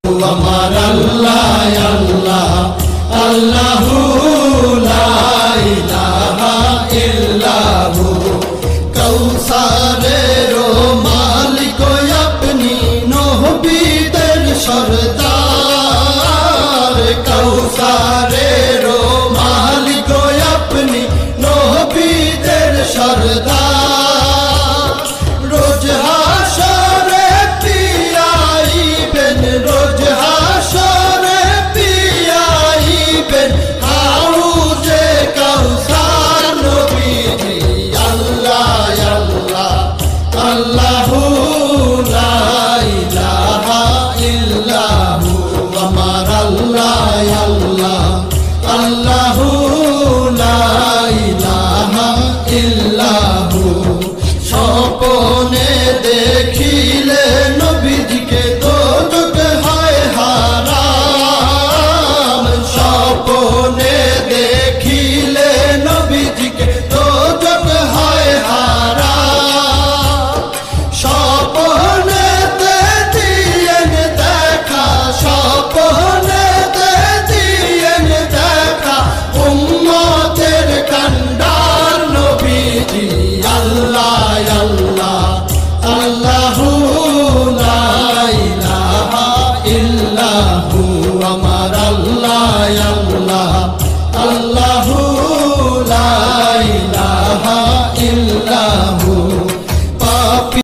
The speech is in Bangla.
আমার আল্লাহ আল্লাহ আল্লাহু লা ইলাহা ইল্লাহু কৌসারের মালিক আপনি নবীদের সরদার কৌসারের মালিক আপনি নবীদের সরদার রোজ হাসরে পিয়াইবেন রোজ হাসরে পিয়াইবেন হাউজে কাউসার নবীজি আল্লাহ আল্লাহ আল্লাহু লা ইলাহা ইল্লাহু আমার আল্লাহ আল্লাহ আল্লাহু লা ইলাহা ইল্লাহু স্বপ্নে দেখিলে নবীজিকে দোজখ হয় হারাম স্বপ্নে দেখিলে নবীজিকে দোজখ হয় হারাম স্বপ্নেতে দিয়েন দেখা স্বপ্নেতে দিয়েন দেখা উম্মতের কান্ডার নবীজি আল্লাহ আল্লাহ আল্লাহু লা ইলাহা ইল্লাহু